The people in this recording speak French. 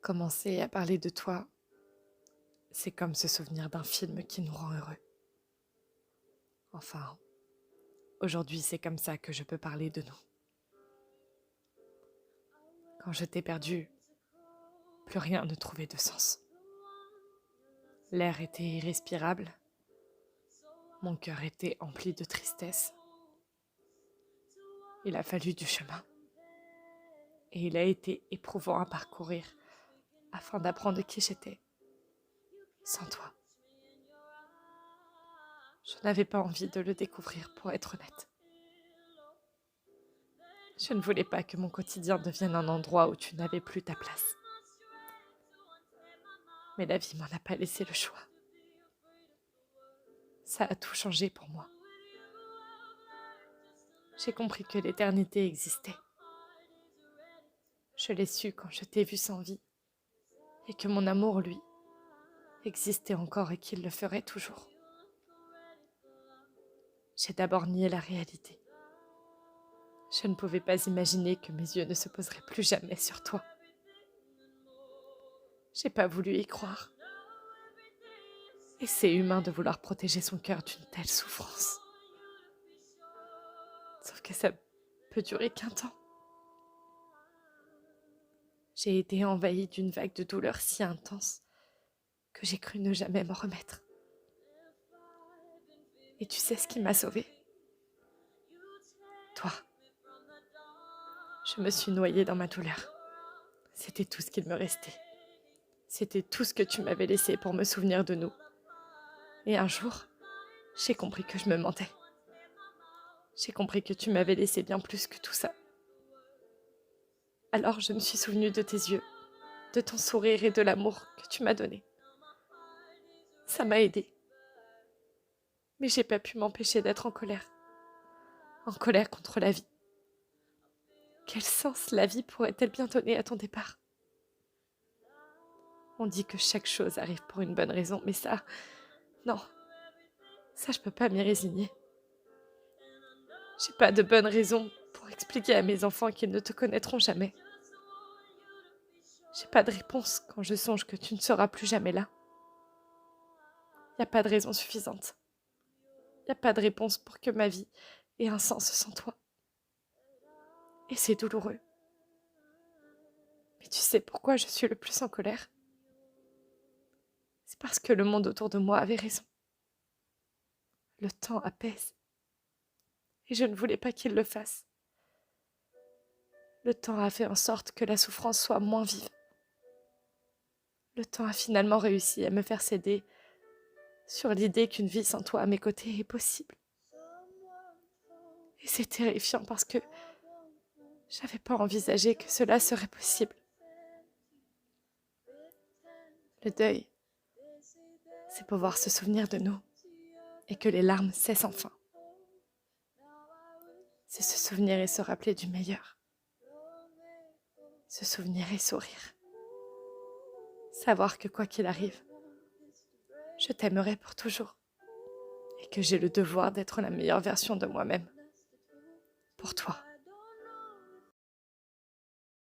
Commencer à parler de toi, c'est comme se souvenir d'un film qui nous rend heureux. Enfin, aujourd'hui, c'est comme ça que je peux parler de nous. Quand je t'ai perdu, plus rien ne trouvait de sens. L'air était irrespirable, mon cœur était empli de tristesse. Il a fallu du chemin, et il a été éprouvant à parcourir afin d'apprendre qui j'étais, sans toi. Je n'avais pas envie de le découvrir, pour être honnête. Je ne voulais pas que mon quotidien devienne un endroit où tu n'avais plus ta place. Mais la vie m'en a pas laissé le choix. Ça a tout changé pour moi. J'ai compris que l'éternité existait. Je l'ai su quand je t'ai vu sans vie, et que mon amour, lui, existait encore et qu'il le ferait toujours. J'ai d'abord nié la réalité. Je ne pouvais pas imaginer que mes yeux ne se poseraient plus jamais sur toi. J'ai pas voulu y croire. Et c'est humain de vouloir protéger son cœur d'une telle souffrance. Sauf que ça peut durer qu'un temps. J'ai été envahie d'une vague de douleur si intense que j'ai cru ne jamais m'en remettre. Et tu sais ce qui m'a sauvée? Toi. Je me suis noyée dans ma douleur. C'était tout ce qu'il me restait. C'était tout ce que tu m'avais laissé pour me souvenir de nous. Et un jour, j'ai compris que je me mentais. J'ai compris que tu m'avais laissé bien plus que tout ça. Alors je me suis souvenue de tes yeux, de ton sourire et de l'amour que tu m'as donné. Ça m'a aidée. Mais j'ai pas pu m'empêcher d'être en colère. En colère contre la vie. Quel sens la vie pourrait-elle bien donner à ton départ? On dit que chaque chose arrive pour une bonne raison, mais ça... Non. Ça, je peux pas m'y résigner. J'ai pas de bonne raison pour expliquer à mes enfants qu'ils ne te connaîtront jamais. J'ai pas de réponse quand je songe que tu ne seras plus jamais là. Y a pas de raison suffisante. Y a pas de réponse pour que ma vie ait un sens sans toi. Et c'est douloureux. Mais tu sais pourquoi je suis le plus en colère? C'est parce que le monde autour de moi avait raison. Le temps apaise. Et je ne voulais pas qu'il le fasse. Le temps a fait en sorte que la souffrance soit moins vive. Le temps a finalement réussi à me faire céder sur l'idée qu'une vie sans toi à mes côtés est possible. Et c'est terrifiant parce que j'avais pas envisagé que cela serait possible. Le deuil, c'est pouvoir se souvenir de nous et que les larmes cessent enfin. C'est se souvenir et se rappeler du meilleur. Se souvenir et sourire. Savoir que quoi qu'il arrive, je t'aimerai pour toujours et que j'ai le devoir d'être la meilleure version de moi-même. Pour toi.